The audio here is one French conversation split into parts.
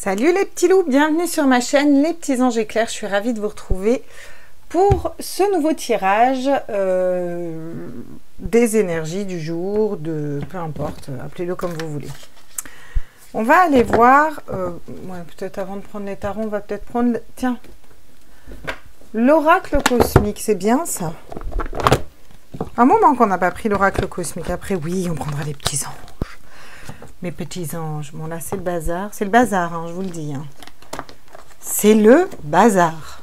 Salut les petits loups, bienvenue sur ma chaîne Les Petits Anges Éclairs. Je suis ravie de vous retrouver pour ce nouveau tirage des énergies du jour, peu importe, appelez-le comme vous voulez. On va aller voir, ouais, peut-être avant de prendre les tarots, on va peut-être prendre, tiens, l'oracle cosmique, c'est bien ça. Un moment qu'on n'a pas pris l'oracle cosmique, après oui, on prendra les petits anges. Mes petits anges, bon là c'est le bazar, hein, je vous le dis. Hein. C'est le bazar.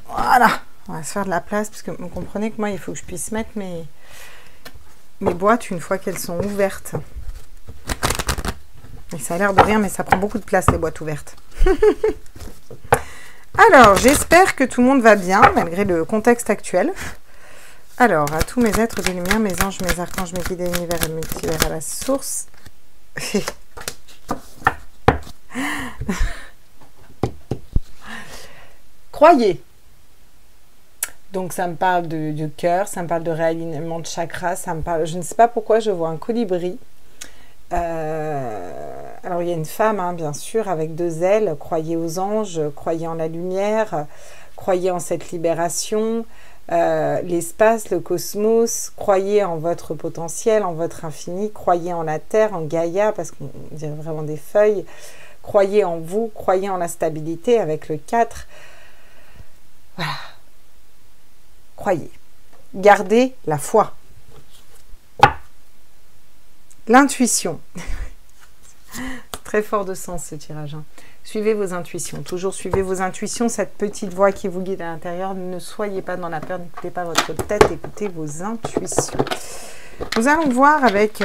Voilà, on va se faire de la place parce que vous comprenez que moi il faut que je puisse mettre mes boîtes une fois qu'elles sont ouvertes. Et ça a l'air de rien, mais ça prend beaucoup de place les boîtes ouvertes. Alors, j'espère que tout le monde va bien malgré le contexte actuel. Alors, à tous mes êtres de lumière, mes anges, mes archanges, mes guides, l'univers et le multivers à la source. Croyez. Donc, ça me parle du cœur, ça me parle de réalignement de chakras, ça me parle... Je ne sais pas pourquoi je vois un colibri. Alors, il y a une femme, hein, bien sûr, avec deux ailes. Croyez aux anges, croyez en la lumière, croyez en cette libération. L'espace, le cosmos, croyez en votre potentiel, en votre infini, croyez en la terre, en Gaïa, parce qu'on dirait vraiment des feuilles, croyez en vous, croyez en la stabilité avec le 4. Voilà. Croyez. Gardez la foi. L'intuition. Très fort de sens ce tirage. Hein. Suivez vos intuitions. Toujours suivez vos intuitions. Cette petite voix qui vous guide à l'intérieur. Ne soyez pas dans la peur. N'écoutez pas votre tête. Écoutez vos intuitions. Nous allons voir avec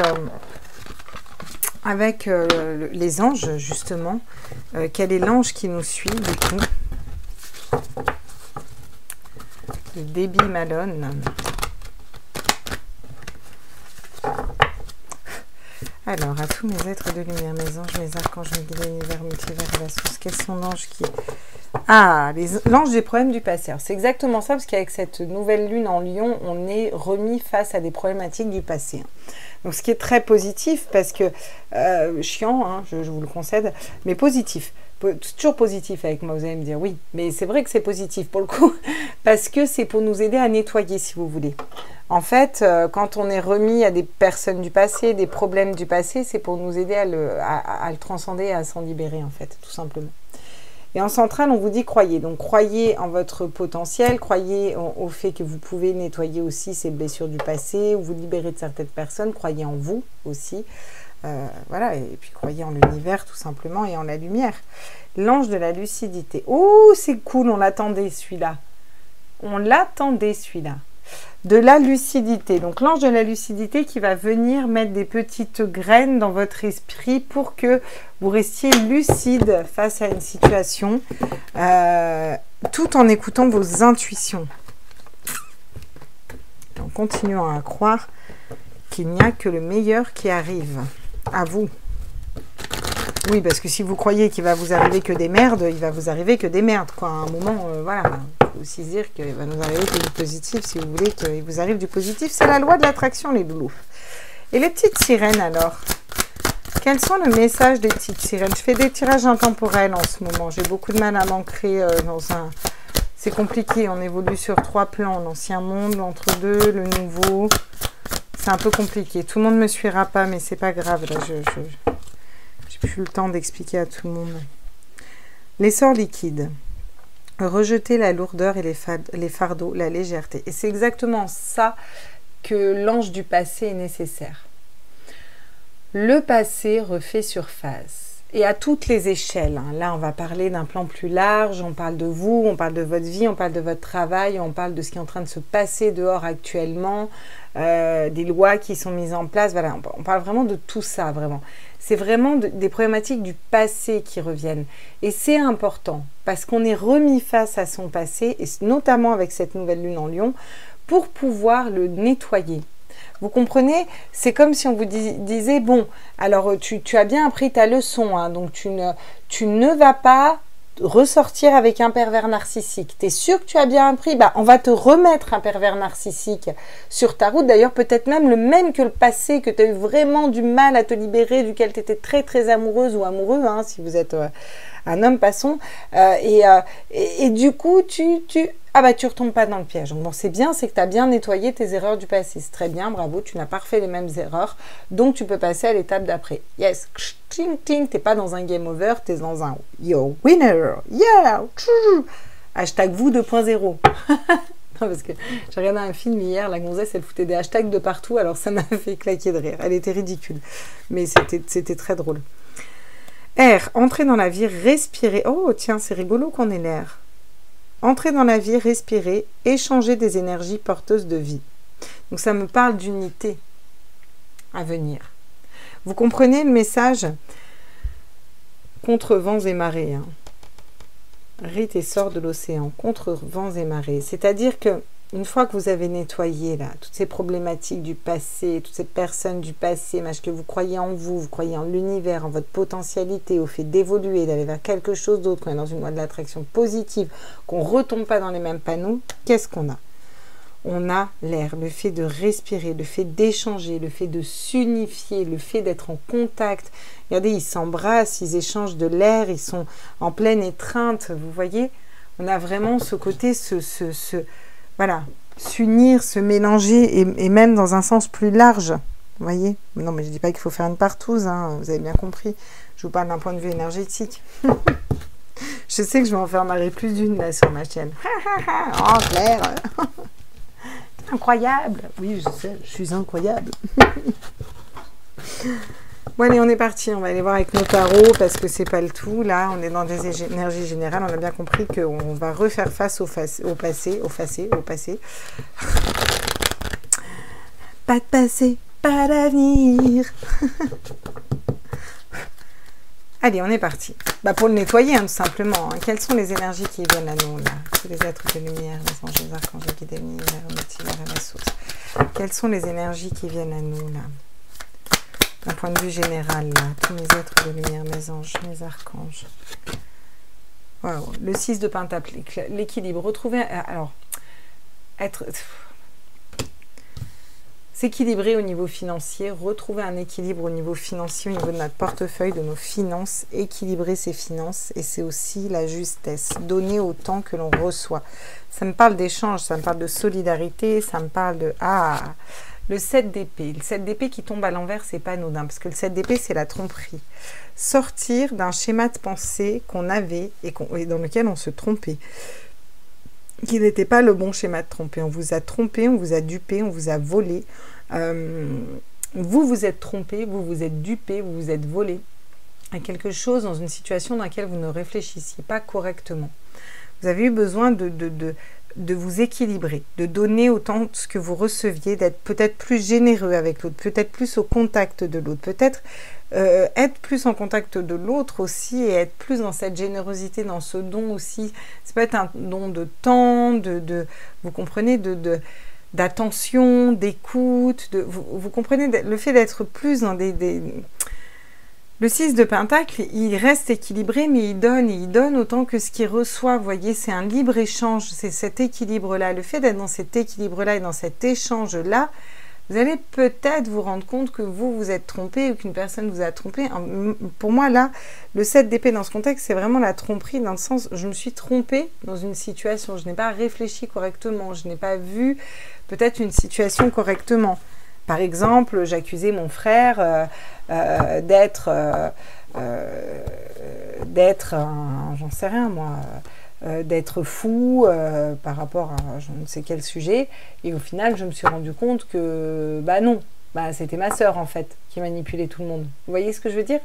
les anges, justement, quel est l'ange qui nous suit, du coup. Le Debbie Malone. Alors, à tous mes êtres de lumière, mes anges, mes archanges, mes guides, l'univers, multivers à la source, quels sont l'ange qui... Ah, l'ange des problèmes du passé. C'est exactement ça, parce qu'avec cette nouvelle lune en Lion, on est remis face à des problématiques du passé. Donc, ce qui est très positif, parce que, chiant, hein, je vous le concède, mais positif. Toujours positif avec moi, vous allez me dire, oui, mais c'est vrai que c'est positif pour le coup, parce que c'est pour nous aider à nettoyer, si vous voulez. En fait, quand on est remis à des personnes du passé, des problèmes du passé, c'est pour nous aider à le transcender, à s'en libérer, en fait, tout simplement. Et en centrale, on vous dit croyez. Donc, croyez en votre potentiel, croyez au fait que vous pouvez nettoyer aussi ces blessures du passé, ou vous libérer de certaines personnes, croyez en vous aussi. Voilà, et puis croyez en l'univers, tout simplement, et en la lumière. L'ange de la lucidité. Oh, c'est cool, on l'attendait, celui-là. On l'attendait, celui-là. De la lucidité. Donc l'ange de la lucidité qui va venir mettre des petites graines dans votre esprit pour que vous restiez lucide face à une situation tout en écoutant vos intuitions. En continuant à croire qu'il n'y a que le meilleur qui arrive à vous. Oui, parce que si vous croyez qu'il va vous arriver que des merdes, il va vous arriver que des merdes, quoi. À un moment, voilà. Il faut aussi dire qu'il va nous arriver que du positif, si vous voulez qu'il vous arrive du positif. C'est la loi de l'attraction, les loulous. Et les petites sirènes, alors? Quels sont le message des petites sirènes? Je fais des tirages intemporels en ce moment. J'ai beaucoup de mal à m'ancrer dans un... C'est compliqué, on évolue sur 3 plans. L'ancien monde, l'entre-deux, le nouveau. C'est un peu compliqué. Tout le monde ne me suivra pas, mais c'est pas grave. Là, j'ai plus le temps d'expliquer à tout le monde. Les sorts liquides. Rejeter la lourdeur et les fardeaux, la légèreté. Et c'est exactement ça que l'ange du passé est nécessaire. Le passé refait surface. Et à toutes les échelles. Hein. Là, on va parler d'un plan plus large. On parle de vous, on parle de votre vie, on parle de votre travail, on parle de ce qui est en train de se passer dehors actuellement, des lois qui sont mises en place. Voilà, on parle vraiment de tout ça, vraiment. C'est vraiment des problématiques du passé qui reviennent. Et c'est important, parce qu'on est remis face à son passé, et notamment avec cette nouvelle lune en Lion, pour pouvoir le nettoyer. Vous comprenez? C'est comme si on vous disait, bon, alors tu as bien appris ta leçon, hein, donc tu ne vas pas ressortir avec un pervers narcissique. Tu es sûr que tu as bien appris? Bah, on va te remettre un pervers narcissique sur ta route. D'ailleurs, peut-être même le même que le passé, que tu as eu vraiment du mal à te libérer, duquel tu étais très très amoureuse ou amoureux, hein, si vous êtes un homme, passons. Et du coup, ah bah tu retombes pas dans le piège. Donc bon, c'est bien, c'est que tu as bien nettoyé tes erreurs du passé. C'est très bien, bravo, tu n'as pas refait les mêmes erreurs. Donc tu peux passer à l'étape d'après. Yes, ting ting, t'es pas dans un game over, t'es dans un yo winner. Yeah. Hashtag vous 2.0. Non, parce que j'ai regardé un film hier, la gonzesse, elle foutait des hashtags de partout, alors ça m'a fait claquer de rire. Elle était ridicule, mais c'était très drôle. R, entrer dans la vie, respirer. Oh tiens, c'est rigolo qu'on ait l'air. Entrer dans la vie, respirer, échanger des énergies porteuses de vie. Donc ça me parle d'unité à venir. Vous comprenez le message? Contre vents et marées. Hein. Rite et sort de l'océan, contre vents et marées. C'est-à-dire que une fois que vous avez nettoyé là, toutes ces problématiques du passé, toutes ces personnes du passé, que vous croyez en vous croyez en l'univers, en votre potentialité, au fait d'évoluer, d'aller vers quelque chose d'autre, qu'on est dans une loi de l'attraction positive, qu'on ne retombe pas dans les mêmes panneaux, qu'est-ce qu'on a? On a l'air, le fait de respirer, le fait d'échanger, le fait de s'unifier, le fait d'être en contact. Regardez, ils s'embrassent, ils échangent de l'air, ils sont en pleine étreinte, vous voyez? On a vraiment ce côté, voilà, s'unir, se mélanger, et même dans un sens plus large, vous voyez? Non, mais je ne dis pas qu'il faut faire une partouze, hein, vous avez bien compris. Je vous parle d'un point de vue énergétique. Je sais que je vais en faire marrer plus d'une là sur ma chaîne. Oh, Claire. Incroyable. Oui, je sais, je suis incroyable. Bon, allez, on est parti. On va aller voir avec nos tarots parce que c'est pas le tout. Là, on est dans des énergies générales. On a bien compris qu'on va refaire face au passé. Pas de passé, pas d'avenir. Allez, on est parti. Bah, pour le nettoyer, hein, tout simplement. Hein. Quelles sont les énergies qui viennent à nous, là? Tous les êtres de lumière, les anges, les archanges, les guides de l'univers, et la source. Quelles sont les énergies qui viennent à nous, là? D'un point de vue général, là, tous mes êtres de lumière, mes anges, mes archanges. Wow. Le 6 de Pentacle, l'équilibre. Retrouver... Alors, s'équilibrer au niveau financier, retrouver un équilibre au niveau financier, au niveau de notre portefeuille, de nos finances, équilibrer ses finances, et c'est aussi la justesse, donner autant que l'on reçoit. Ça me parle d'échange, ça me parle de solidarité, ça me parle de... Ah, le 7 d'épée. Le 7 d'épée qui tombe à l'envers, c'est pas anodin, parce que le 7 d'épée, c'est la tromperie. Sortir d'un schéma de pensée qu'on avait et dans lequel on se trompait. Qui n'était pas le bon schéma de tromper. On vous a trompé, on vous a dupé, on vous a volé. Vous vous êtes trompé, vous vous êtes dupé, vous vous êtes volé à quelque chose dans une situation dans laquelle vous ne réfléchissiez pas correctement. Vous avez eu besoin de vous équilibrer, de donner autant ce que vous receviez, d'être peut-être plus généreux avec l'autre, peut-être plus au contact de l'autre, peut-être être plus en contact de l'autre aussi et être plus dans cette générosité, dans ce don aussi. Ça peut être un don de temps, vous comprenez, d'attention, d'écoute, vous comprenez, le fait d'être plus dans Le 6 de Pentacle, il reste équilibré, mais il donne autant que ce qu'il reçoit. Vous voyez, c'est un libre échange, c'est cet équilibre-là. Le fait d'être dans cet équilibre-là et dans cet échange-là, vous allez peut-être vous rendre compte que vous vous êtes trompé ou qu'une personne vous a trompé. Pour moi, là, le 7 d'épée dans ce contexte, c'est vraiment la tromperie dans le sens, je me suis trompée dans une situation, je n'ai pas réfléchi correctement, je n'ai pas vu peut-être une situation correctement. Par exemple, j'accusais mon frère d'être, j'en sais rien moi, d'être fou par rapport à je ne sais quel sujet, et au final je me suis rendu compte que bah non, c'était ma sœur en fait qui manipulait tout le monde. Vous voyez ce que je veux dire?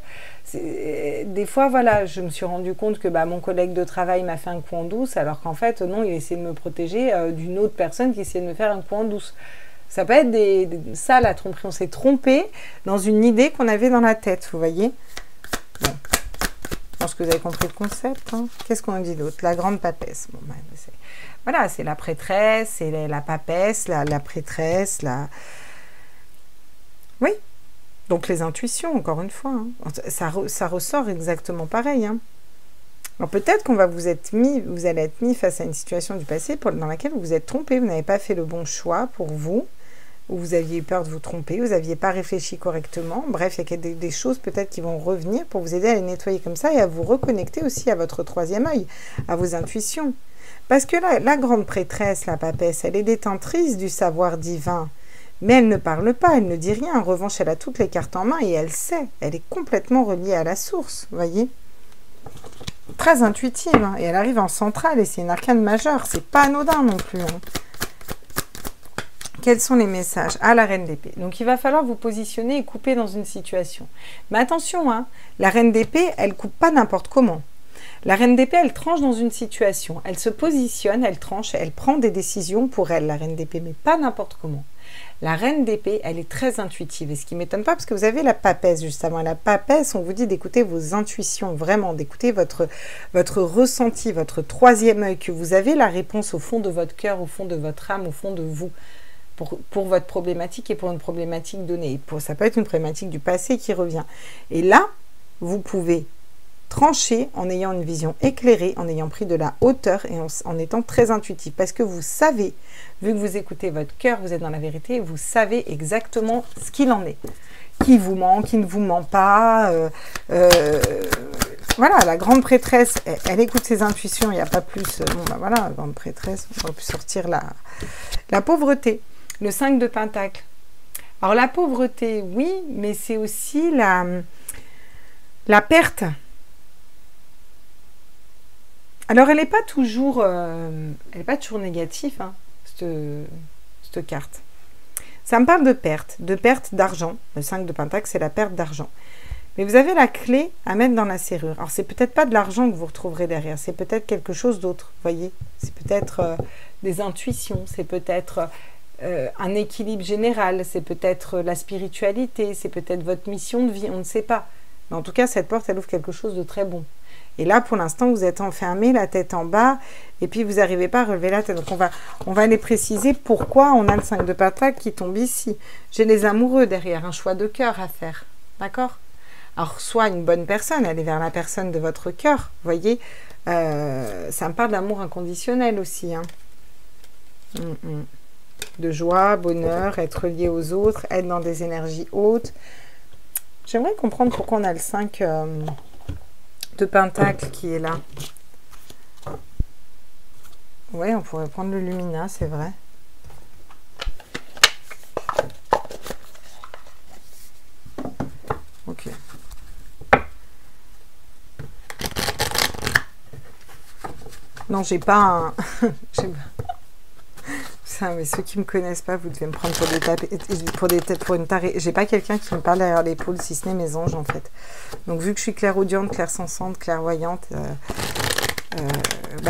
Des fois voilà, je me suis rendu compte que mon collègue de travail m'a fait un coup en douce, alors qu'en fait non, il essayait de me protéger d'une autre personne qui essayait de me faire un coup en douce. Ça peut être ça la tromperie, on s'est trompé dans une idée qu'on avait dans la tête, vous voyez? Bon. Je pense que vous avez compris le concept. Hein. Qu'est-ce qu'on dit d'autre? La grande papesse. Bon, voilà, c'est la prêtresse, c'est la papesse, la prêtresse, Oui. Donc les intuitions, encore une fois. Hein. Ça ressort exactement pareil. Hein. Alors peut-être qu'on va vous allez être mis face à une situation du passé dans laquelle vous vous êtes trompé, vous n'avez pas fait le bon choix pour vous, ou vous aviez eu peur de vous tromper, vous n'aviez pas réfléchi correctement. Bref, il y a des choses peut-être qui vont revenir pour vous aider à les nettoyer comme ça et à vous reconnecter aussi à votre troisième œil, à vos intuitions. Parce que la grande prêtresse, la papesse, elle est détentrice du savoir divin. Mais elle ne parle pas, elle ne dit rien. En revanche, elle a toutes les cartes en main et elle sait. Elle est complètement reliée à la source, vous voyez. Très intuitive, hein, et elle arrive en centrale et c'est une arcane majeure. C'est pas anodin non plus. Hein. Quels sont les messages? Ah, la reine d'épée. Donc, il va falloir vous positionner et couper dans une situation. Mais attention, hein, la reine d'épée, elle coupe pas n'importe comment. La reine d'épée, elle tranche dans une situation. Elle se positionne, elle tranche, elle prend des décisions pour elle, la reine d'épée, mais pas n'importe comment. La reine d'épée, elle est très intuitive. Et ce qui ne m'étonne pas, parce que vous avez la papesse, juste avant. La papesse, on vous dit d'écouter vos intuitions, vraiment, d'écouter votre ressenti, votre troisième œil, que vous avez la réponse au fond de votre cœur, au fond de votre âme, au fond de vous. Pour votre problématique et pour une problématique donnée. Ça peut être une problématique du passé qui revient. Et là, vous pouvez trancher en ayant une vision éclairée, en ayant pris de la hauteur et en étant très intuitif. Parce que vous savez, vu que vous écoutez votre cœur, vous êtes dans la vérité, vous savez exactement ce qu'il en est. Qui vous ment, qui ne vous ment pas. Voilà, la grande prêtresse, elle écoute ses intuitions, il n'y a pas plus. Bon, ben voilà, la grande prêtresse, on aurait pu sortir la pauvreté. Le 5 de Pentacle. Alors la pauvreté, oui, mais c'est aussi la perte. Alors elle n'est pas toujours négative, hein, cette carte. Ça me parle de perte d'argent. Le 5 de Pentacle, c'est la perte d'argent. Mais vous avez la clé à mettre dans la serrure. Alors c'est peut-être pas de l'argent que vous retrouverez derrière, c'est peut-être quelque chose d'autre, voyez. C'est peut-être des intuitions, c'est peut-être un équilibre général, c'est peut-être la spiritualité, c'est peut-être votre mission de vie, on ne sait pas. Mais en tout cas, cette porte, elle ouvre quelque chose de très bon. Et là, pour l'instant, vous êtes enfermé, la tête en bas, et puis vous n'arrivez pas à relever la tête. Donc, on va aller préciser pourquoi on a le 5 de Pentacle qui tombe ici. J'ai les amoureux derrière, un choix de cœur à faire. D'accord? Alors, soit une bonne personne, aller vers la personne de votre cœur, vous voyez. Ça me parle d'amour inconditionnel aussi. Hein. De joie, bonheur, être lié aux autres, être dans des énergies hautes. J'aimerais comprendre pourquoi on a le 5 de Pentacle qui est là. Ouais, on pourrait prendre le Lumina, c'est vrai. Ok. Non, j'ai pas un... Ça, mais ceux qui me connaissent pas, vous devez me prendre pour une tarée. J'ai pas quelqu'un qui me parle derrière l'épaule, si ce n'est mes anges, en fait. Donc, vu que je suis clairaudiente, clairsensante, clairvoyante,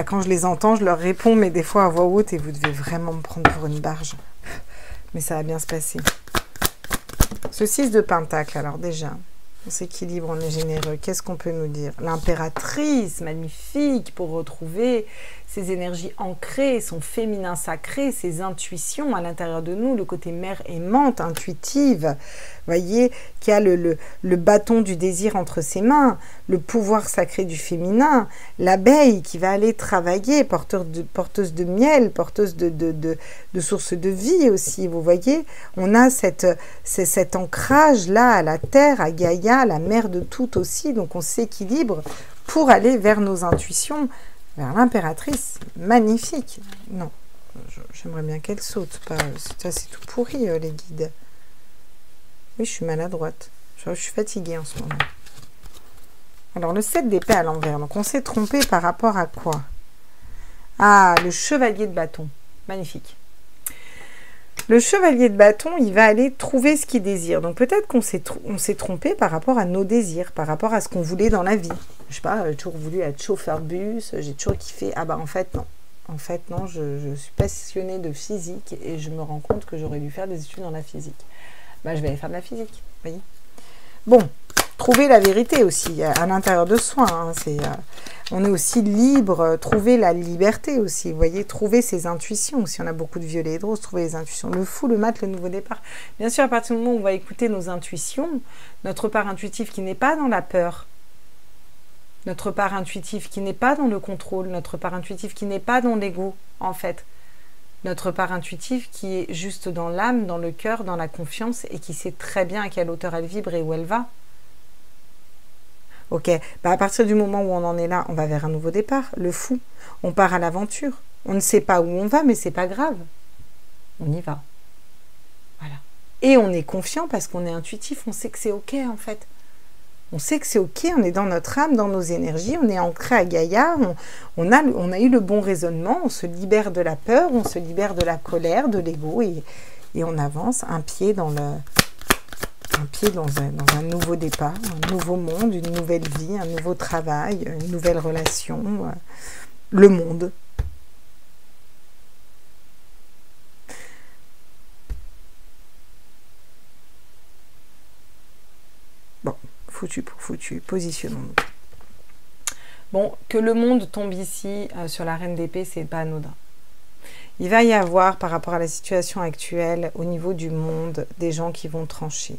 quand je les entends, je leur réponds, mais des fois à voix haute, et vous devez vraiment me prendre pour une barge. Mais ça va bien se passer. Ce 6 de Pentacle, alors déjà, on s'équilibre, on est généreux. Qu'est-ce qu'on peut nous dire? L'impératrice, magnifique, pour retrouver ses énergies ancrées, son féminin sacré, ses intuitions à l'intérieur de nous, le côté mère aimante, intuitive, voyez, qui a le bâton du désir entre ses mains, le pouvoir sacré du féminin, l'abeille qui va aller travailler, porteuse de miel, porteuse de sources de vie aussi, vous voyez, on a cet ancrage-là à la terre, à Gaïa, la mère de tout aussi, donc on s'équilibre pour aller vers nos intuitions, vers l'impératrice, magnifique. Non, j'aimerais bien qu'elle saute, pas. Ça c'est tout pourri, les guides. Oui, je suis maladroite. Je suis fatiguée en ce moment. Alors, le 7 d'épée à l'envers. Donc, on s'est trompé par rapport à quoi? Ah, le chevalier de bâton. Magnifique. Le chevalier de bâton, il va aller trouver ce qu'il désire. Donc, peut-être qu'on s'est trompé par rapport à nos désirs, par rapport à ce qu'on voulait dans la vie. Je sais pas, j'ai toujours voulu être chauffeur de bus, j'ai toujours kiffé. Ah bah, en fait, non. En fait, non, je suis passionnée de physique et je me rends compte que j'aurais dû faire des études dans la physique. Bah, je vais aller faire de la physique, vous voyez. Bon, trouver la vérité aussi à l'intérieur de soi. Hein, on est aussi libre, trouver la liberté aussi, vous voyez, trouver ses intuitions. Si on a beaucoup de violet et de rose, trouver les intuitions. Le fou, le mat, le nouveau départ. Bien sûr, à partir du moment où on va écouter nos intuitions, notre part intuitive qui n'est pas dans la peur, Notre part intuitive qui n'est pas dans le contrôle, notre part intuitive qui n'est pas dans l'ego, en fait. Notre part intuitive qui est juste dans l'âme, dans le cœur, dans la confiance et qui sait très bien à quelle hauteur elle vibre et où elle va. Ok, bah à partir du moment où on en est là, on va vers un nouveau départ, le fou. On part à l'aventure. On ne sait pas où on va, mais c'est pas grave. On y va. Voilà. Et on est confiant parce qu'on est intuitif, on sait que c'est ok en fait. On sait que c'est ok, on est dans notre âme, dans nos énergies, on est ancré à Gaïa, on a eu le bon raisonnement, on se libère de la peur, on se libère de la colère, de l'ego et on avance un pied dans un nouveau départ, un nouveau monde, une nouvelle vie, un nouveau travail, une nouvelle relation, le monde. Bon, foutu pour foutu, positionnons-nous. Bon, que le monde tombe ici sur la reine d'épée, c'est pas anodin. Il va y avoir, par rapport à la situation actuelle, au niveau du monde, des gens qui vont trancher.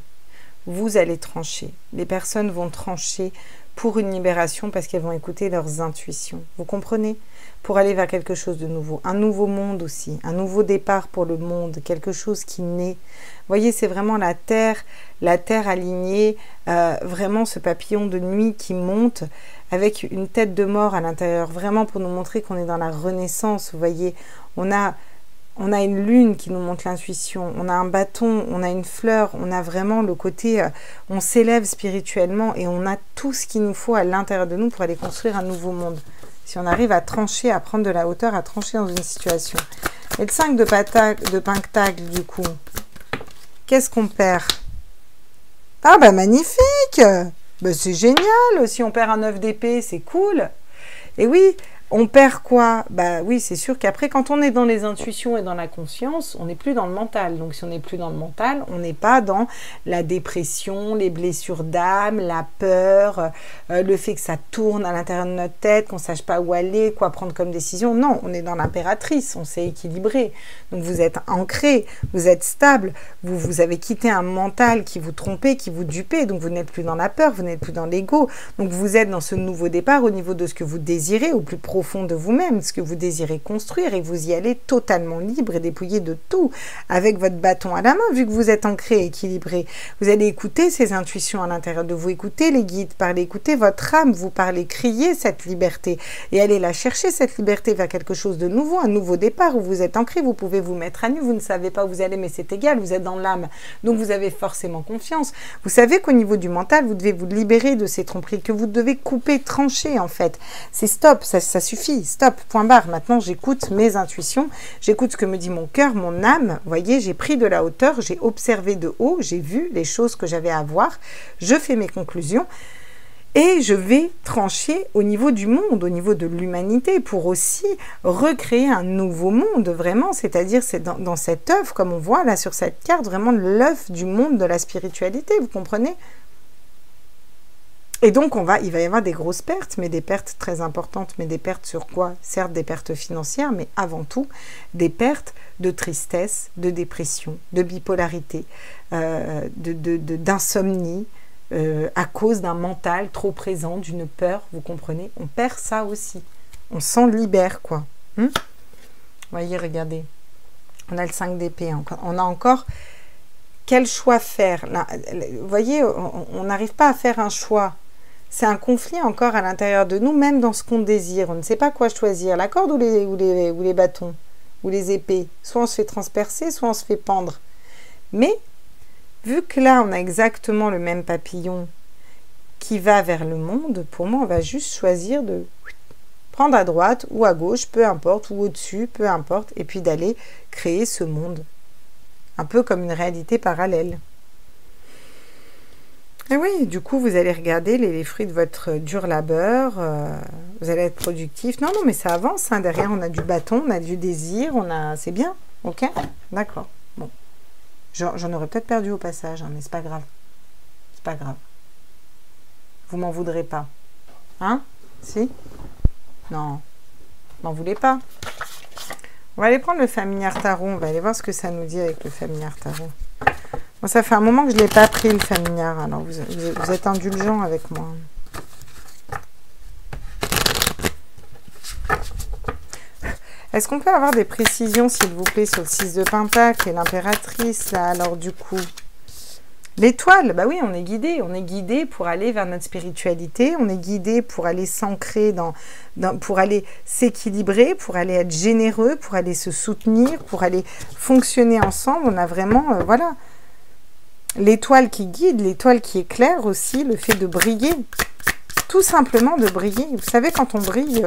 Vous allez trancher. Les personnes vont trancher pour une libération parce qu'elles vont écouter leurs intuitions. Vous comprenez? Pour aller vers quelque chose de nouveau. Un nouveau monde aussi. Un nouveau départ pour le monde. Quelque chose qui naît. Vous voyez, c'est vraiment la terre alignée. Vraiment ce papillon de nuit qui monte avec une tête de mort à l'intérieur. Vraiment pour nous montrer qu'on est dans la renaissance. Vous voyez, on a une lune qui nous montre l'intuition, on a un bâton, on a une fleur, on a vraiment le côté, on s'élève spirituellement et on a tout ce qu'il nous faut à l'intérieur de nous pour aller construire un nouveau monde. Si on arrive à trancher, à prendre de la hauteur, à trancher dans une situation. Et le 5 de pentacle, du coup, qu'est-ce qu'on perd? Ah bah magnifique! Bah, c'est génial! Si on perd un 9 d'épée, c'est cool! Et oui, on perd quoi? Bah oui, c'est sûr qu'après, quand on est dans les intuitions et dans la conscience, on n'est plus dans le mental. Donc si on n'est plus dans le mental, on n'est pas dans la dépression, les blessures d'âme, la peur, le fait que ça tourne à l'intérieur de notre tête, qu'on ne sache pas où aller, quoi prendre comme décision. Non, on est dans l'impératrice, on s'est équilibré. Donc vous êtes ancré, vous êtes stable, vous avez quitté un mental qui vous trompait, qui vous dupait. Donc vous n'êtes plus dans la peur, vous n'êtes plus dans l'ego. Donc vous êtes dans ce nouveau départ au niveau de ce que vous désirez, au plus profond de vous-même, ce que vous désirez construire, et vous y allez totalement libre et dépouillé de tout, avec votre bâton à la main, vu que vous êtes ancré, équilibré. Vous allez écouter ces intuitions à l'intérieur de vous, écouter les guides, parler, écouter votre âme, vous parler, crier cette liberté, et aller la chercher, cette liberté, vers quelque chose de nouveau, un nouveau départ, où vous êtes ancré, vous pouvez vous mettre à nu, vous ne savez pas où vous allez, mais c'est égal, vous êtes dans l'âme, donc vous avez forcément confiance. Vous savez qu'au niveau du mental, vous devez vous libérer de ces tromperies, que vous devez couper, trancher, en fait. C'est stop, ça suffit, stop, point barre. Maintenant, j'écoute mes intuitions, j'écoute ce que me dit mon cœur, mon âme. Vous voyez, j'ai pris de la hauteur, j'ai observé de haut, j'ai vu les choses que j'avais à voir, je fais mes conclusions et je vais trancher au niveau du monde, au niveau de l'humanité, pour aussi recréer un nouveau monde, vraiment. C'est-à-dire, c'est dans cette œuvre, comme on voit là sur cette carte, vraiment l'œuvre du monde de la spiritualité, vous comprenez ? Et donc, il va y avoir des grosses pertes, mais des pertes très importantes. Mais des pertes sur quoi? Certes, des pertes financières, mais avant tout, des pertes de tristesse, de dépression, de bipolarité, d'insomnie, à cause d'un mental trop présent, d'une peur, vous comprenez? On perd ça aussi. On s'en libère, quoi. Vous voyez, regardez. On a le 5 d'épée. On a encore... Quel choix faire? Là, vous voyez, on n'arrive pas à faire un choix. C'est un conflit encore à l'intérieur de nous, même dans ce qu'on désire. On ne sait pas quoi choisir, la corde ou les bâtons, ou les épées. Soit on se fait transpercer, soit on se fait pendre. Mais, vu que là, on a exactement le même papillon qui va vers le monde, pour moi, on va juste choisir de prendre à droite ou à gauche, peu importe, ou au-dessus, peu importe, et puis d'aller créer ce monde. Un peu comme une réalité parallèle. Et oui, du coup, vous allez regarder les fruits de votre dur labeur, vous allez être productif. Non, mais ça avance, hein. Derrière, on a du bâton, on a du désir, c'est bien, ok? D'accord, bon. J'en aurais peut-être perdu au passage, hein, mais c'est pas grave. C'est pas grave. Vous m'en voudrez pas. Hein? Si? Non. M'en voulez pas. On va aller prendre le familiar tarot, on va aller voir ce que ça nous dit avec le familiar tarot. Bon, ça fait un moment que je ne l'ai pas pris, le familiar, alors vous êtes indulgent avec moi. Est-ce qu'on peut avoir des précisions, s'il vous plaît, sur le 6 de Pentacle et l'impératrice, là, alors du coup? L'étoile, bah oui, on est guidé pour aller vers notre spiritualité, on est guidé pour aller s'ancrer pour aller s'équilibrer, pour aller être généreux, pour aller se soutenir, pour aller fonctionner ensemble. On a vraiment, voilà, l'étoile qui guide, l'étoile qui éclaire aussi, le fait de briller, tout simplement de briller. Vous savez, quand on brille,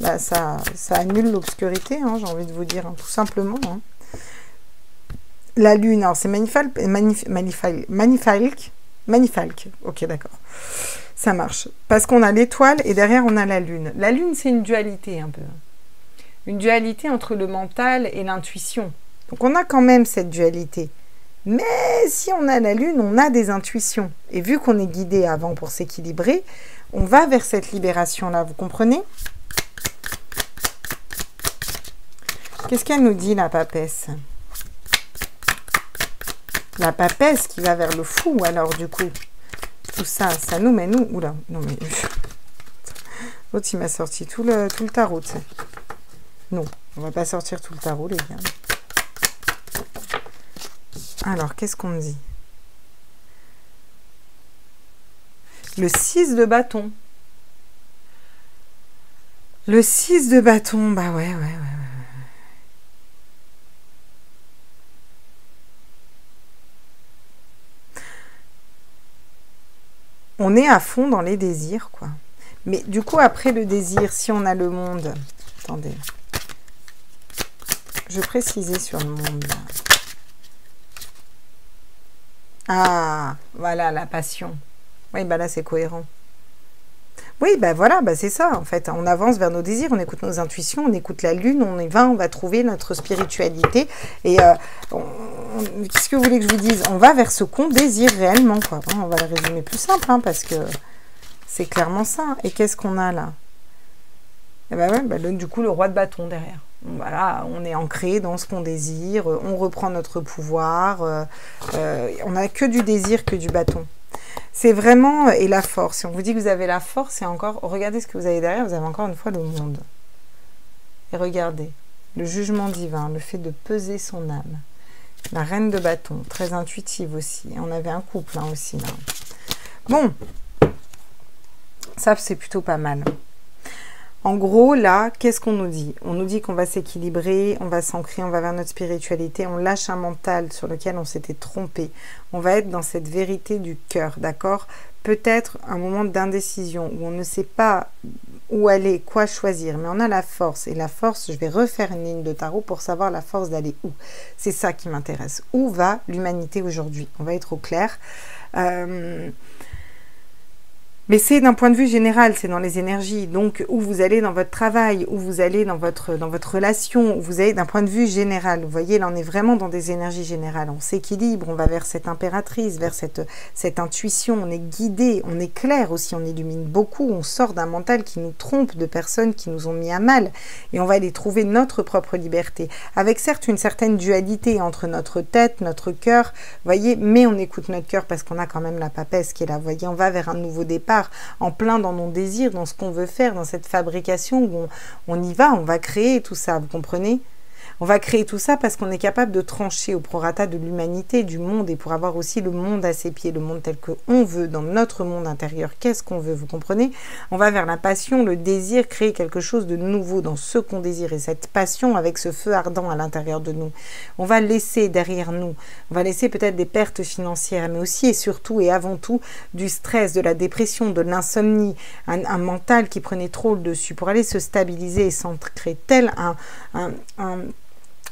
bah ça annule l'obscurité, hein, j'ai envie de vous dire, hein, tout simplement, hein. La lune, alors c'est Manifalque, ok d'accord, ça marche, parce qu'on a l'étoile et derrière on a la lune. La lune c'est une dualité un peu, une dualité entre le mental et l'intuition, donc on a quand même cette dualité, mais si on a la lune, on a des intuitions, et vu qu'on est guidé avant pour s'équilibrer, on va vers cette libération là, vous comprenez? Qu'est-ce qu'elle nous dit la papesse? La papesse qui va vers le fou, alors du coup, tout ça, ça nous met nous. Oula, non mais. L'autre, il m'a sorti tout le tarot, tu sais. Non, on va pas sortir tout le tarot, les gars. Alors, qu'est-ce qu'on me dit? Le 6 de bâton. Le 6 de bâton, bah ouais. On est à fond dans les désirs, quoi. Mais du coup, après le désir, si on a le monde... Attendez. Je précisais sur le monde. Ah, voilà, la passion. Oui, bah là, c'est cohérent. Oui, bah voilà, bah c'est ça, en fait. On avance vers nos désirs, on écoute nos intuitions, on écoute la lune, on y va, on va trouver notre spiritualité. Et qu'est-ce que vous voulez que je vous dise? On va vers ce qu'on désire réellement, quoi. On va le résumer plus simple, hein, parce que c'est clairement ça. Et qu'est-ce qu'on a là? Et ben ouais, bah, du coup, le roi de bâton derrière. Voilà, on est ancré dans ce qu'on désire, on reprend notre pouvoir, on n'a que du désir, que du bâton. C'est vraiment, et la force, si on vous dit que vous avez la force, et encore, regardez ce que vous avez derrière, vous avez encore une fois le monde. Et regardez, le jugement divin, le fait de peser son âme. La reine de bâton, très intuitive aussi. On avait un couple hein, aussi là. Bon, ça c'est plutôt pas mal. En gros, là, qu'est-ce qu'on nous dit? On nous dit qu'on va s'équilibrer, on va s'ancrer, on va vers notre spiritualité, on lâche un mental sur lequel on s'était trompé. On va être dans cette vérité du cœur, d'accord? Peut-être un moment d'indécision où on ne sait pas où aller, quoi choisir, mais on a la force. Et la force, je vais refaire une ligne de tarot pour savoir la force d'aller où. C'est ça qui m'intéresse. Où va l'humanité aujourd'hui? On va être au clair. Mais c'est d'un point de vue général, c'est dans les énergies. Donc, où vous allez dans votre travail, où vous allez dans votre relation, où vous allez d'un point de vue général. Vous voyez, là, on est vraiment dans des énergies générales. On s'équilibre, on va vers cette impératrice, vers cette intuition. On est guidé, on est clair aussi, on illumine beaucoup. On sort d'un mental qui nous trompe, de personnes qui nous ont mis à mal. Et on va aller trouver notre propre liberté. Avec certes une certaine dualité entre notre tête, notre cœur, vous voyez, mais on écoute notre cœur parce qu'on a quand même la papesse qui est là. Vous voyez, on va vers un nouveau départ. En plein dans nos désirs, dans ce qu'on veut faire, dans cette fabrication où on y va, on va créer tout ça, vous comprenez? On va créer tout ça parce qu'on est capable de trancher au prorata de l'humanité, du monde, et pour avoir aussi le monde à ses pieds, le monde tel qu'on veut, dans notre monde intérieur, qu'est-ce qu'on veut, vous comprenez? On va vers la passion, le désir, créer quelque chose de nouveau dans ce qu'on désire, et cette passion avec ce feu ardent à l'intérieur de nous. On va laisser derrière nous, on va laisser peut-être des pertes financières, mais aussi et surtout et avant tout du stress, de la dépression, de l'insomnie, un mental qui prenait trop le dessus pour aller se stabiliser et s'ancrer tel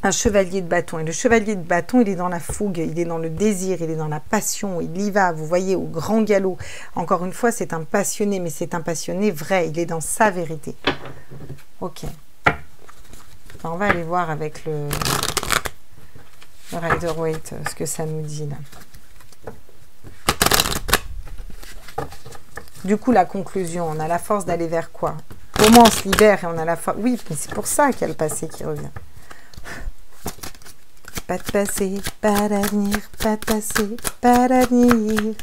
un chevalier de bâton. Et le chevalier de bâton, il est dans la fougue, il est dans le désir, il est dans la passion, il y va, vous voyez, au grand galop. Encore une fois, c'est un passionné, mais c'est un passionné vrai, il est dans sa vérité. Ok. Enfin, on va aller voir avec le Rider-Waite ce que ça nous dit là. Du coup, la conclusion, on a la force d'aller vers quoi? Comment on se libère et on a la force... Oui, mais c'est pour ça qu'il y a le passé qui revient. Pas de passé, pas d'avenir, pas de passé, pas d'avenir.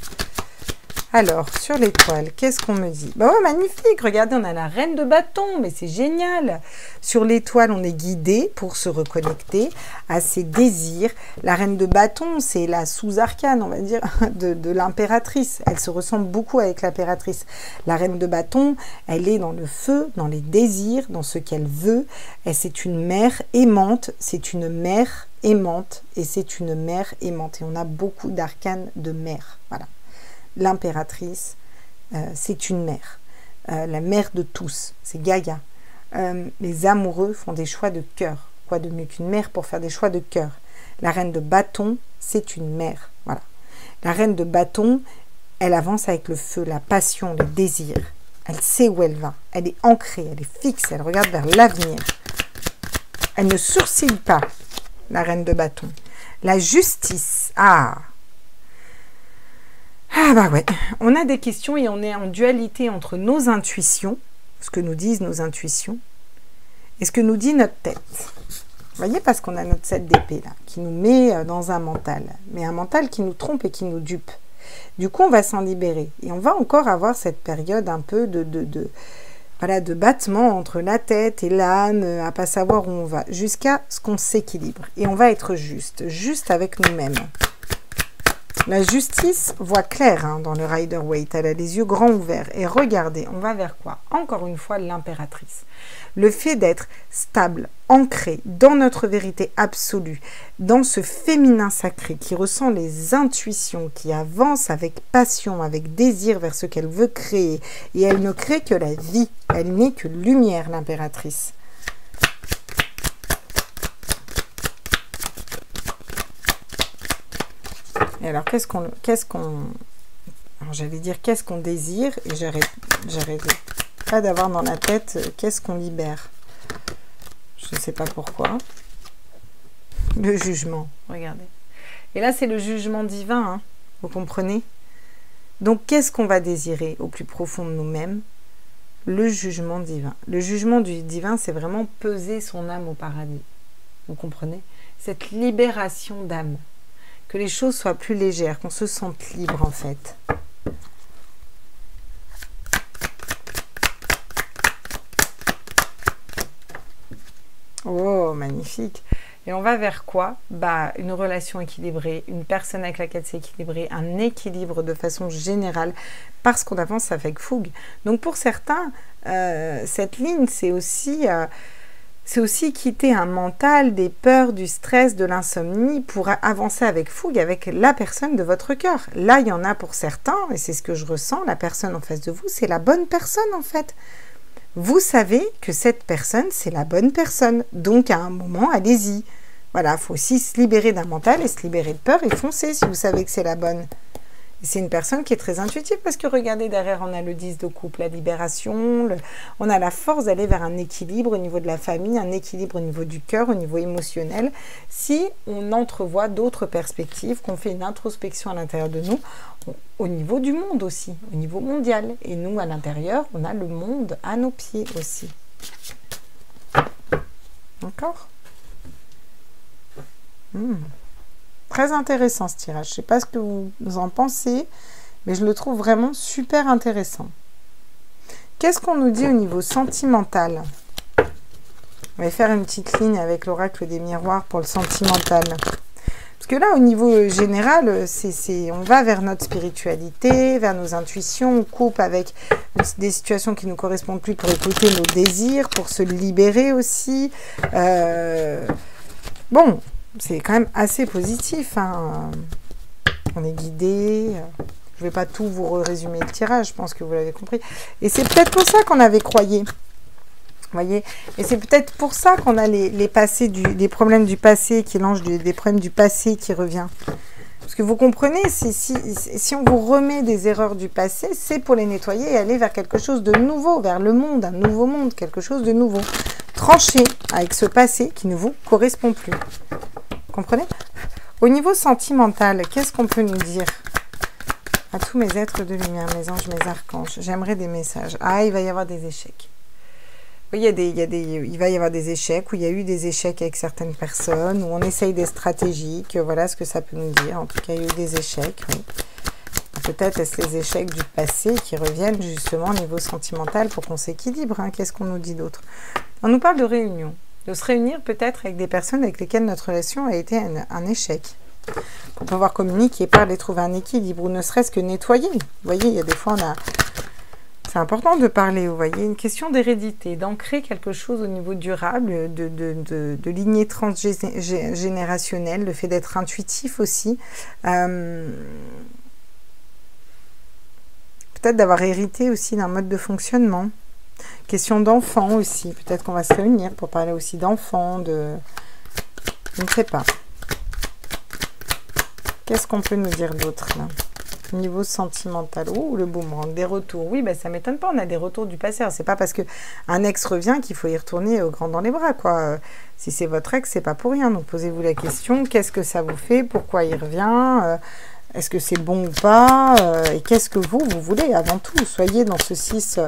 Alors, sur l'étoile, qu'est-ce qu'on me dit? Bah ouais, magnifique, regardez, on a la reine de bâton, mais c'est génial. Sur l'étoile, on est guidé pour se reconnecter à ses désirs. La reine de bâton, c'est la sous-arcane, on va dire, de l'impératrice. Elle se ressemble beaucoup avec l'impératrice. La reine de bâton, elle est dans le feu, dans les désirs, dans ce qu'elle veut. Et c'est une mère aimante, c'est une mère aimante, et c'est une mère aimante. Et on a beaucoup d'arcanes de mère, voilà. L'impératrice, c'est une mère, la mère de tous, c'est Gaïa. Les amoureux font des choix de cœur. Quoi de mieux qu'une mère pour faire des choix de cœur? La reine de bâton, c'est une mère. Voilà. La reine de bâton, elle avance avec le feu, la passion, le désir. Elle sait où elle va. Elle est ancrée, elle est fixe, elle regarde vers l'avenir. Elle ne sourcille pas, la reine de bâton. La justice, Ah bah ouais, on a des questions et on est en dualité entre nos intuitions, ce que nous disent nos intuitions, et ce que nous dit notre tête. Vous voyez, parce qu'on a notre 7 d'épée là, qui nous met dans un mental, mais un mental qui nous trompe et qui nous dupe. Du coup, on va s'en libérer. Et on va encore avoir cette période un peu voilà, de battement entre la tête et l'âme, à pas savoir où on va, jusqu'à ce qu'on s'équilibre. Et on va être juste avec nous-mêmes. La justice voit clair dans le Rider-Waite, elle a les yeux grands ouverts. Et regardez, on va vers quoi? Encore une fois, l'impératrice. Le fait d'être stable, ancré dans notre vérité absolue, dans ce féminin sacré qui ressent les intuitions, qui avance avec passion, avec désir vers ce qu'elle veut créer. Et elle ne crée que la vie, elle n'est que lumière, l'impératrice. Et alors, qu'est-ce qu'on j'allais dire qu'est-ce qu'on désire, et j'arrête pas d'avoir dans la tête qu'est-ce qu'on libère. Je ne sais pas pourquoi. Le jugement, regardez. Et là, c'est le jugement divin, vous comprenez? Donc, qu'est-ce qu'on va désirer au plus profond de nous-mêmes? Le jugement divin. Le jugement du divin, c'est vraiment peser son âme au paradis. Vous comprenez? Cette libération d'âme. Que les choses soient plus légères, qu'on se sente libre en fait. Oh, magnifique. Et on va vers quoi? Bah, une relation équilibrée, une personne avec laquelle c'est équilibré, un équilibre de façon générale, parce qu'on avance avec fougue. Donc pour certains, cette ligne, c'est aussi quitter un mental, des peurs, du stress, de l'insomnie pour avancer avec fougue avec la personne de votre cœur. Là, il y en a pour certains, et c'est ce que je ressens, la personne en face de vous, c'est la bonne personne en fait. Vous savez que cette personne, c'est la bonne personne. Donc, à un moment, allez-y. Voilà, il faut aussi se libérer d'un mental et se libérer de peur et foncer si vous savez que c'est la bonne. C'est une personne qui est très intuitive parce que regardez, derrière, on a le 10 de coupe, la libération, on a la force d'aller vers un équilibre au niveau de la famille, un équilibre au niveau du cœur, au niveau émotionnel. Si on entrevoit d'autres perspectives, qu'on fait une introspection à l'intérieur de nous, au niveau du monde aussi, au niveau mondial. Et nous, à l'intérieur, on a le monde à nos pieds aussi. D'accord ? Très intéressant ce tirage. Je ne sais pas ce que vous en pensez, mais je le trouve vraiment super intéressant. Qu'est-ce qu'on nous dit au niveau sentimental? On va faire une petite ligne avec l'oracle des miroirs pour le sentimental. Parce que là, au niveau général, on va vers notre spiritualité, vers nos intuitions, on coupe avec des situations qui ne nous correspondent plus pour écouter nos désirs, pour se libérer aussi. Bon, c'est quand même assez positif. On est guidé. Je ne vais pas tout vous résumer le tirage, je pense que vous l'avez compris. Et c'est peut-être pour ça qu'on avait croyé. Vous voyez, et c'est peut-être pour ça qu'on a les problèmes du passé qui lancent des problèmes du passé qui revient. Parce que vous comprenez, si on vous remet des erreurs du passé, c'est pour les nettoyer et aller vers quelque chose de nouveau, vers le monde, un nouveau monde, quelque chose de nouveau. Trancher avec ce passé qui ne vous correspond plus. Vous comprenez? Au niveau sentimental, qu'est-ce qu'on peut nous dire? À tous mes êtres de lumière, mes anges, mes archanges, j'aimerais des messages. Ah, il va y avoir des échecs. Oui, il va y avoir des échecs, où il y a eu des échecs avec certaines personnes, où on essaye des stratégies, voilà ce que ça peut nous dire. En tout cas, il y a eu des échecs, oui. Peut-être est-ce les échecs du passé qui reviennent justement au niveau sentimental pour qu'on s'équilibre, hein. Qu'est-ce qu'on nous dit d'autre? On nous parle de réunion, de se réunir peut-être avec des personnes avec lesquelles notre relation a été un échec. Pour pouvoir communiquer, parler, trouver un équilibre, ou ne serait-ce que nettoyer. Vous voyez, il y a des fois, c'est important de parler, vous voyez. Une question d'hérédité, d'ancrer quelque chose au niveau durable, de lignée transgénérationnelle, le fait d'être intuitif aussi. Peut-être d'avoir hérité aussi d'un mode de fonctionnement. Question d'enfants aussi. Peut-être qu'on va se réunir pour parler aussi d'enfants, Je ne sais pas. Qu'est-ce qu'on peut nous dire d'autre là? Niveau sentimental. Oh, le boomerang, des retours. Oui, ben, ça ne m'étonne pas, on a des retours du passé. C'est pas parce qu'un ex revient qu'il faut y retourner au grand dans les bras, quoi. Si c'est votre ex, c'est pas pour rien. Donc posez-vous la question, qu'est-ce que ça vous fait? Pourquoi il revient? Est-ce que c'est bon ou pas? Et qu'est-ce que vous voulez avant tout? Soyez dans ce 6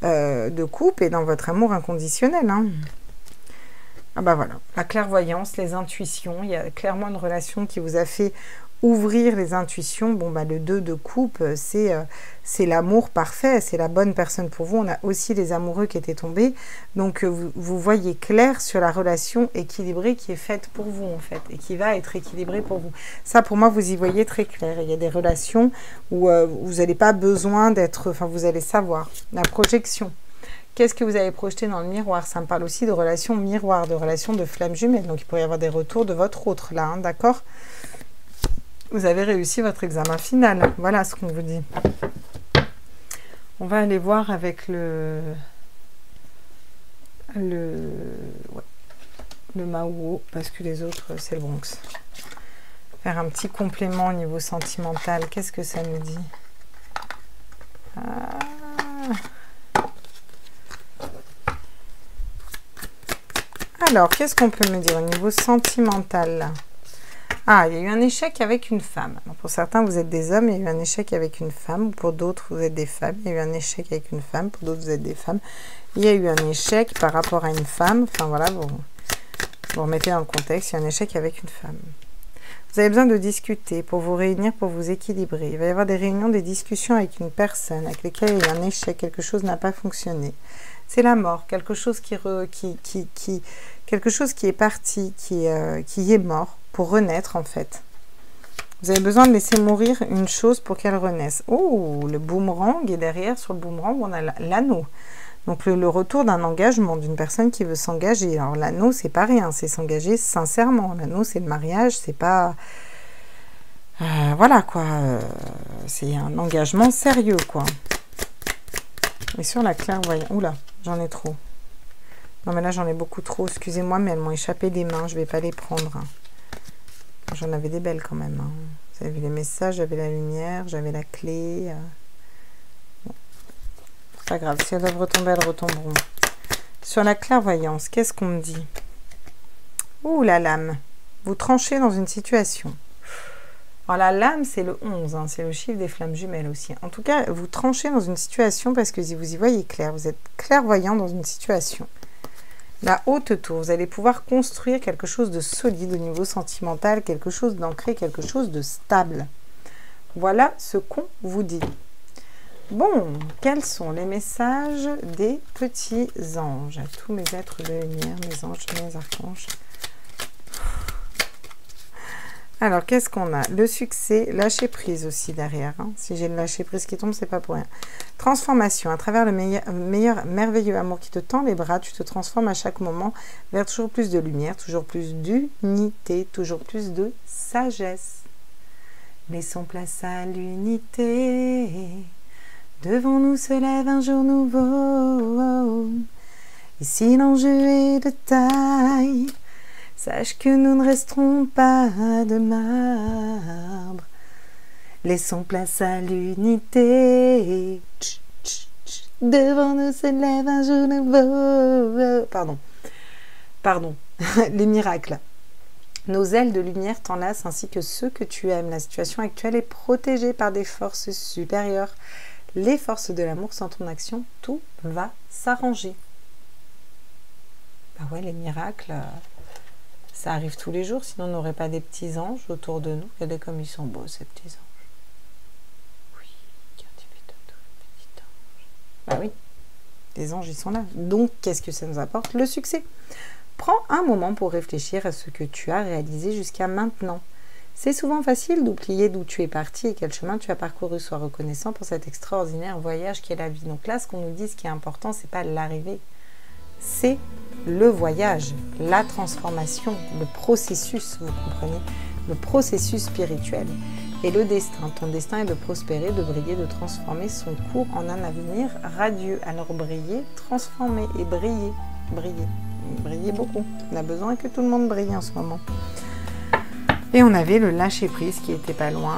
de coupe et dans votre amour inconditionnel, hein. Ah bah voilà, la clairvoyance, les intuitions. Il y a clairement une relation qui vous a fait ouvrir les intuitions. Bon, bah, le 2 de coupe, c'est l'amour parfait, c'est la bonne personne pour vous. On a aussi les amoureux qui étaient tombés. Donc, vous voyez clair sur la relation équilibrée qui est faite pour vous, en fait, et qui va être équilibrée pour vous. Ça, pour moi, vous y voyez très clair. Il y a des relations où vous n'avez pas besoin d'être... Enfin, vous allez savoir. La projection. Qu'est-ce que vous avez projeté dans le miroir? Ça me parle aussi de relations miroirs, de relations de flammes jumelles. Donc, il pourrait y avoir des retours de votre autre, là, hein, d'accord? Vous avez réussi votre examen final. Voilà ce qu'on vous dit. On va aller voir avec le Mao, parce que les autres, c'est le Bronx. Faire un petit complément au niveau sentimental. Qu'est-ce que ça nous dit? Alors, qu'est-ce qu'on peut me dire au niveau sentimental là? Ah, il y a eu un échec avec une femme. Alors, pour certains, vous êtes des hommes, il y a eu un échec avec une femme. Pour d'autres, vous êtes des femmes. Il y a eu un échec avec une femme. Pour d'autres, vous êtes des femmes. Il y a eu un échec par rapport à une femme. Enfin, voilà, vous remettez dans le contexte. Il y a un échec avec une femme. Vous avez besoin de discuter pour vous réunir, pour vous équilibrer. Il va y avoir des réunions, des discussions avec une personne avec laquelle il y a un échec. Quelque chose n'a pas fonctionné. C'est la mort. Quelque chose quelque chose qui est parti, qui est mort. Pour renaître, en fait. Vous avez besoin de laisser mourir une chose pour qu'elle renaisse. Oh, le boomerang, et derrière, sur le boomerang, on a l'anneau. Donc, le retour d'un engagement, d'une personne qui veut s'engager. Alors, l'anneau, c'est pas rien, c'est s'engager sincèrement. L'anneau, c'est le mariage, c'est pas... voilà, quoi. C'est un engagement sérieux, quoi. Et sur la clairvoyance... Oula, j'en ai trop. Non, mais là, j'en ai beaucoup trop. Excusez-moi, mais elles m'ont échappé des mains. Je vais pas les prendre. J'en avais des belles quand même. Hein. Vous avez vu les messages, j'avais la lumière, j'avais la clé. Bon. C'est pas grave, si elles doivent retomber, elles retomberont. Sur la clairvoyance, qu'est-ce qu'on me dit? Ouh, la lame. Vous tranchez dans une situation. Alors la lame, c'est le 11, hein, c'est le chiffre des flammes jumelles aussi. En tout cas, vous tranchez dans une situation parce que vous y voyez clair. Vous êtes clairvoyant dans une situation. La haute tour, vous allez pouvoir construire quelque chose de solide au niveau sentimental, quelque chose d'ancré, quelque chose de stable. Voilà ce qu'on vous dit. Bon, quels sont les messages des petits anges? À tous mes êtres de lumière, mes anges, mes archanges. Alors, qu'est-ce qu'on a? Le succès, lâcher prise aussi derrière. Hein. Si j'ai le lâcher prise qui tombe, c'est pas pour rien. Transformation. À travers le meilleur, merveilleux amour qui te tend les bras, tu te transformes à chaque moment vers toujours plus de lumière, toujours plus d'unité, toujours plus de sagesse. Laissons place à l'unité. Devant nous se lève un jour nouveau. Et si l'enjeu est de taille, sache que nous ne resterons pas de marbre. Laissons place à l'unité. Devant nous se lève un jour nouveau. Pardon. Les miracles. Nos ailes de lumière t'enlacent ainsi que ceux que tu aimes. La situation actuelle est protégée par des forces supérieures. Les forces de l'amour sans ton action, tout va s'arranger. Bah ouais, les miracles... Ça arrive tous les jours, sinon on n'aurait pas des petits anges autour de nous. Regardez comme ils sont beaux, ces petits anges. Bah oui, les anges, ils sont là. Donc, qu'est-ce que ça nous apporte? Le succès. Prends un moment pour réfléchir à ce que tu as réalisé jusqu'à maintenant. C'est souvent facile d'oublier d'où tu es parti et quel chemin tu as parcouru. Sois reconnaissant pour cet extraordinaire voyage qu'est la vie. Donc là, ce qu'on nous dit, ce qui est important, c'est pas l'arrivée. C'est le voyage, la transformation, le processus, vous comprenez? Le processus spirituel. Et le destin. Ton destin est de prospérer, de briller, de transformer son cours en un avenir radieux. Alors briller, transformer et briller. Briller. Briller beaucoup. On a besoin que tout le monde brille en ce moment. Et on avait le lâcher prise qui était pas loin,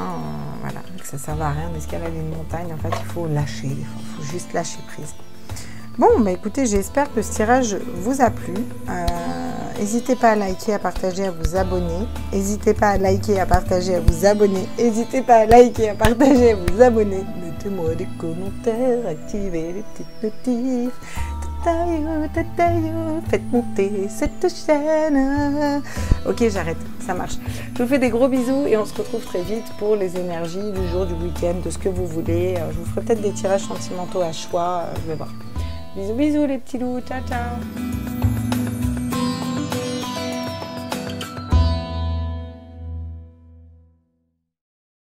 voilà, que ça ne servait à rien d'escalader une montagne, en fait il faut lâcher, il faut juste lâcher prise. Bon, bah écoutez, j'espère que ce tirage vous a plu. N'hésitez pas à liker, à partager, à vous abonner. N'hésitez pas à liker, à partager, à vous abonner. N'hésitez pas à liker, à partager, à vous abonner. Mettez-moi des commentaires, activez les petites notifs. Faites monter cette chaîne. Ok, j'arrête, ça marche. Je vous fais des gros bisous et on se retrouve très vite pour les énergies du jour, du week-end, de ce que vous voulez. Je vous ferai peut-être des tirages sentimentaux à choix, je vais voir. Bisous, bisous les petits loups, ciao, ciao.